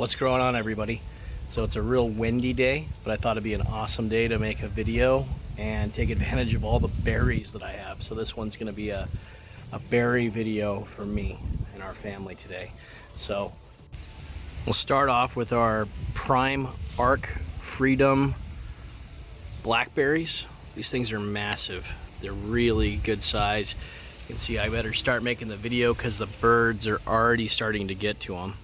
What's going on, everybody? So it's a real windy day, but I thought it'd be an awesome day to make a video and take advantage of all the berries that I have. So this one's going to be a berry video for me and our family today. So we'll start off with our prime Ark Freedom blackberries. These things are massive. They're really good size. You can see I better start making the video because the birds are already starting to get to them.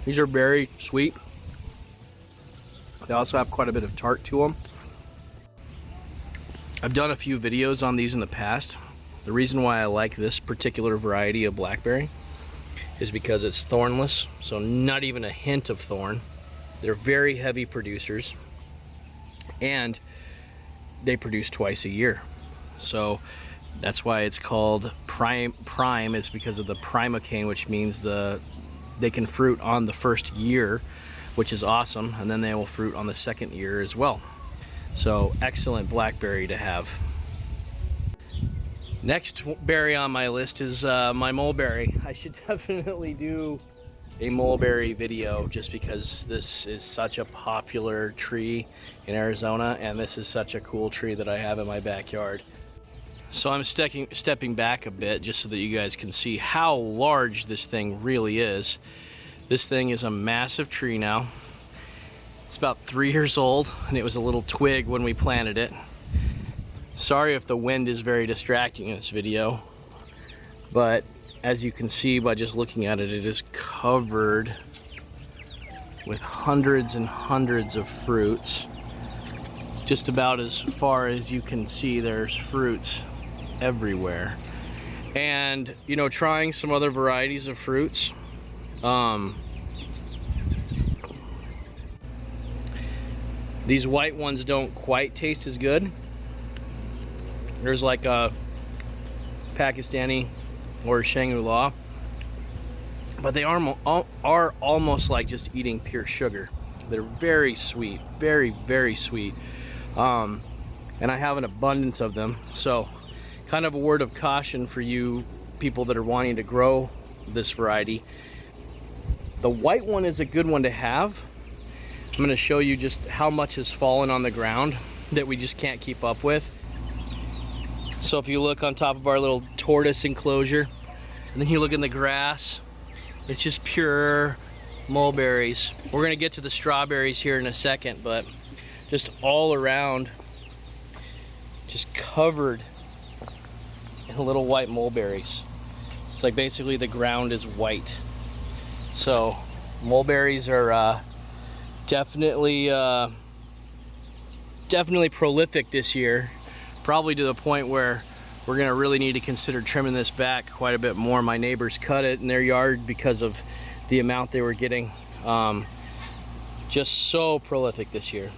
These are very sweet. They also have quite a bit of tart to them. I've done a few videos on these in the past. The reason why I like this particular variety of blackberry is because it's thornless, so not even a hint of thorn. They're very heavy producers, and they produce twice a year. So that's why it's called prime. It's because of the primocane, which means they can fruit on the first year, which is awesome, and then they will fruit on the second year as well. So excellent blackberry to have. Next berry on my list is my mulberry. I should definitely do a mulberry video just because this is such a popular tree in Arizona, and this is such a cool tree that I have in my backyard. So I'm stepping back a bit just so that you guys can see how large this thing really is. This thing is a massive tree now. It's about 3 years old, and it was a little twig when we planted it. Sorry if the wind is very distracting in this video, but as you can see by just looking at it, it is covered with hundreds and hundreds of fruits. Just about as far as you can see, there's fruits everywhere. And you know, trying some other varieties of fruits, these white ones don't quite taste as good. There's like a Pakistani or Shangri-La, but they are almost like just eating pure sugar. They're very sweet, very, very sweet. And I have an abundance of them. So kind of a word of caution for you people that are wanting to grow this variety. The white one is a good one to have. I'm going to show you just how much has fallen on the ground that we just can't keep up with. So if you look on top of our little tortoise enclosure, and then you look in the grass, it's just pure mulberries. We're going to get to the strawberries here in a second, but just all around, just covered in little white mulberries. It's like basically the ground is white. So mulberries are definitely prolific this year, probably to the point where we're gonna really need to consider trimming this back quite a bit more. My neighbors cut it in their yard because of the amount they were getting. Just so prolific this year.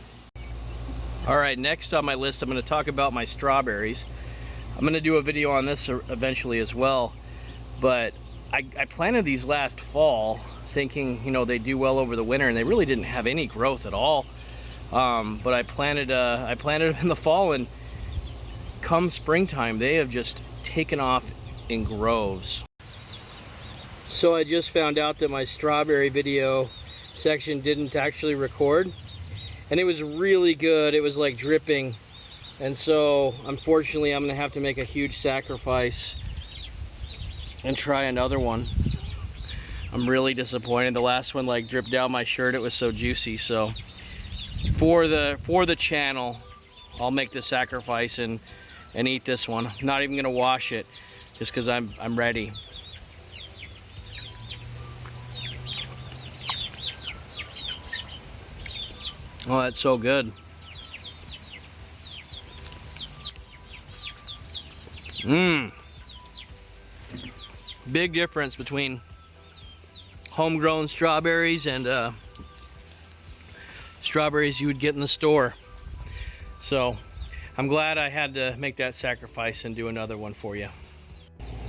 All right, next on my list, I'm going to talk about my strawberries. I'm going to do a video on this eventually as well, but I planted these last fall thinking, you know, they do well over the winter, and they really didn't have any growth at all. But I planted them in the fall, and come springtime, they have just taken off in groves. So I just found out that my strawberry video section didn't actually record, and it was really good. It was like dripping, and so unfortunately I'm gonna have to make a huge sacrifice and try another one. I'm really disappointed. The last one like dripped down my shirt. It was so juicy. So for the channel, I'll make the sacrifice and eat this one. I'm not even gonna wash it just because I'm ready. Oh, that's so good. Big difference between homegrown strawberries and strawberries you would get in the store. So I'm glad I had to make that sacrifice and do another one for you.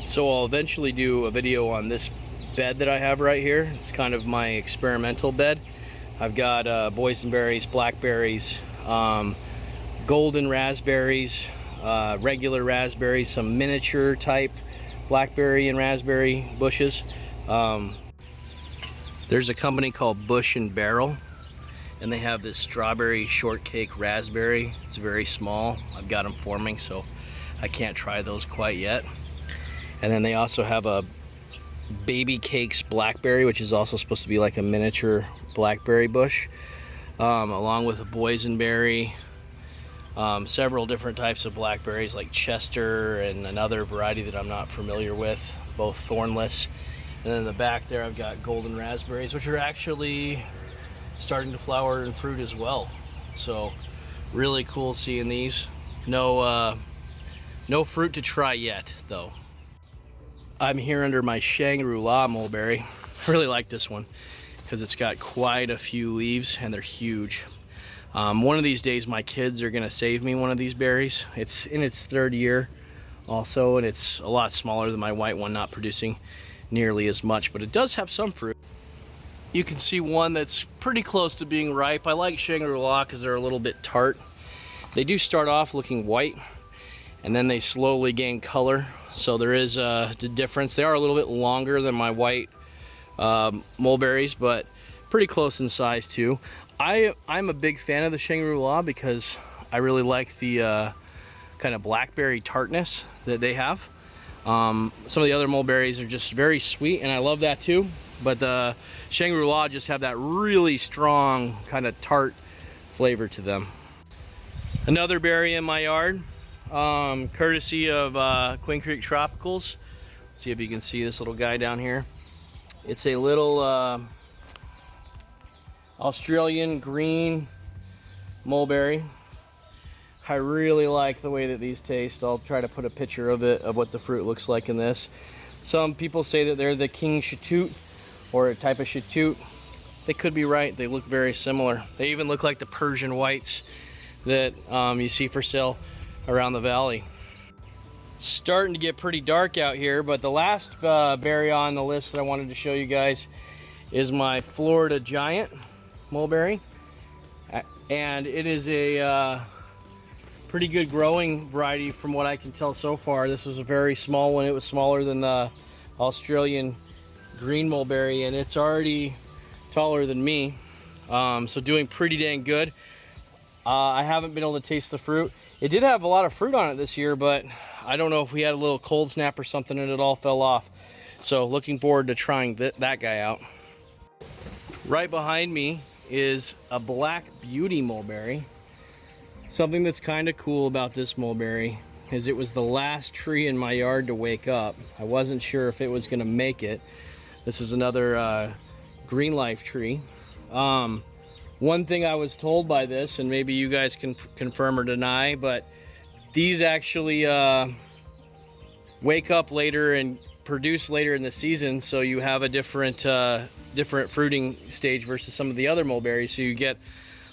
So I'll eventually do a video on this bed that I have right here. It's kind of my experimental bed. I've got boysenberries, blackberries, golden raspberries, regular raspberries, some miniature type blackberry and raspberry bushes. There's a company called Bush and Barrel, and they have this strawberry shortcake raspberry. It's very small. I've got them forming, so I can't try those quite yet. And then they also have a baby cakes blackberry, which is also supposed to be like a miniature blackberry bush, along with a boysenberry, several different types of blackberries like Chester and another variety that I'm not familiar with, both thornless. And then in the back there I've got golden raspberries, which are actually starting to flower and fruit as well. So really cool seeing these. No fruit to try yet though. I'm here under my Shangri-La mulberry. I really like this one because it's got quite a few leaves and they're huge. One of these days my kids are gonna save me one of these berries. It's in its 3rd year also, and it's a lot smaller than my white one, not producing nearly as much, but it does have some fruit. You can see one that's pretty close to being ripe. I like Shangri-La because they're a little bit tart. They do start off looking white and then they slowly gain color, so there is a difference. They are a little bit longer than my white mulberries, but pretty close in size too. I'm a big fan of the Shangri-La because I really like the kind of blackberry tartness that they have. Some of the other mulberries are just very sweet, and I love that too, but the Shangri-La just have that really strong kind of tart flavor to them. Another berry in my yard, courtesy of Queen Creek Tropicals. Let's see if you can see this little guy down here. It's a little Australian green mulberry. I really like the way that these taste. I'll try to put a picture of it, of what the fruit looks like in this. Some people say that they're the king shatoot, or a type of shatoot. They could be right. They look very similar. They even look like the Persian whites that you see for sale around the valley. It's starting to get pretty dark out here, but the last berry on the list that I wanted to show you guys is my Florida Giant mulberry, and it is a pretty good growing variety from what I can tell so far. This was a very small one. It was smaller than the Australian green mulberry, and it's already taller than me, so doing pretty dang good. I haven't been able to taste the fruit. It did have a lot of fruit on it this year, but I don't know if we had a little cold snap or something and it all fell off. So looking forward to trying that guy out. Right behind me is a Black Beauty mulberry. Something that's kind of cool about this mulberry is it was the last tree in my yard to wake up. I wasn't sure if it was going to make it. This is another green life tree. One thing I was told by this, and maybe you guys can confirm or deny, but these actually wake up later and produce later in the season, so you have a different fruiting stage versus some of the other mulberries, so you get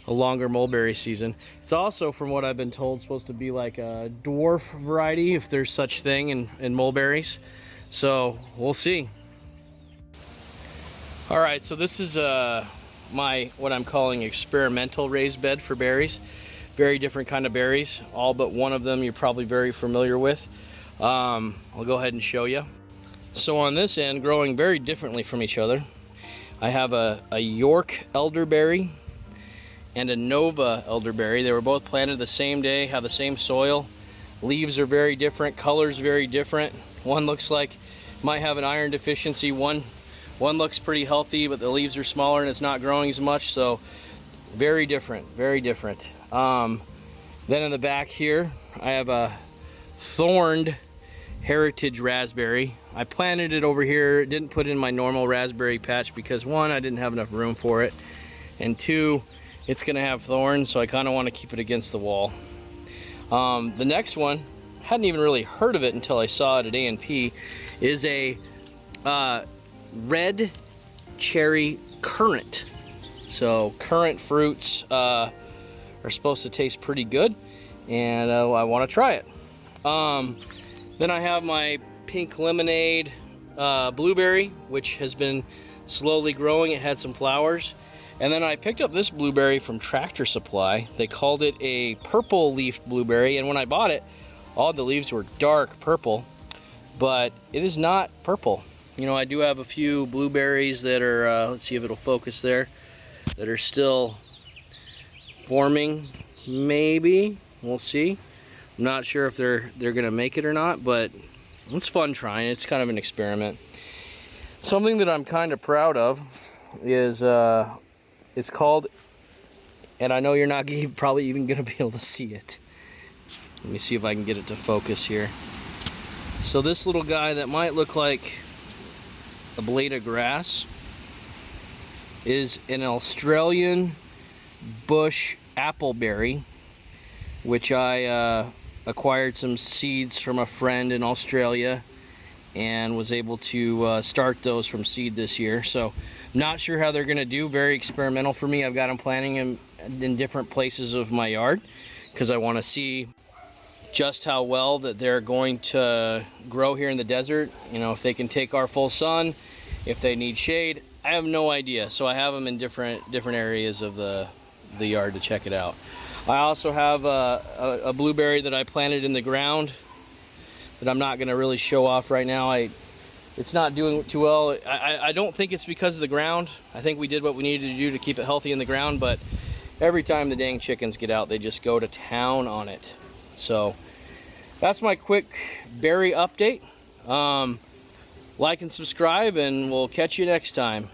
a longer mulberry season. It's also, from what I've been told, supposed to be like a dwarf variety, if there's such thing in mulberries. So we'll see. All right, so this is what I'm calling experimental raised bed for berries. Very different kind of berries. All but one of them you're probably very familiar with. I'll go ahead and show you. So on this end, growing very differently from each other, I have a York elderberry and a Nova elderberry. They were both planted the same day, have the same soil. Leaves are very different, colors very different. One looks like might have an iron deficiency. One looks pretty healthy, but the leaves are smaller and it's not growing as much. So very different, very different. Then in the back here, I have a thorned heritage raspberry. I planted it over here, didn't put it in my normal raspberry patch because one, I didn't have enough room for it, and two, it's gonna have thorns, so I kind of want to keep it against the wall. The next one, hadn't even really heard of it until I saw it at A&P, is a red cherry currant. So currant fruits are supposed to taste pretty good, and I want to try it. Then I have my pink lemonade blueberry, which has been slowly growing. It had some flowers. And then I picked up this blueberry from Tractor Supply. They called it a purple leaf blueberry, and when I bought it, all the leaves were dark purple. but it is not purple. You know, I do have a few blueberries that are, let's see if it'll focus there, that are still forming, maybe. We'll see. I'm not sure if they're gonna make it or not, but it's fun trying. It's kind of an experiment. Something that I'm kind of proud of is it's called, and I know you're not probably even gonna be able to see it. Let me see if I can get it to focus here. So this little guy that might look like a blade of grass is an Australian bush appleberry, which I acquired some seeds from a friend in Australia and was able to start those from seed this year. So not sure how they're gonna do. Very experimental for me. I've got them planting in different places of my yard because I want to see just how well that they're going to grow here in the desert. You know, if they can take our full sun, if they need shade, I have no idea. So I have them in different areas of the yard to check it out. I also have a blueberry that I planted in the ground that I'm not going to really show off right now. It's not doing too well. I don't think it's because of the ground. I think we did what we needed to do to keep it healthy in the ground, but every time the dang chickens get out, they just go to town on it. So that's my quick berry update. Like and subscribe, and we'll catch you next time.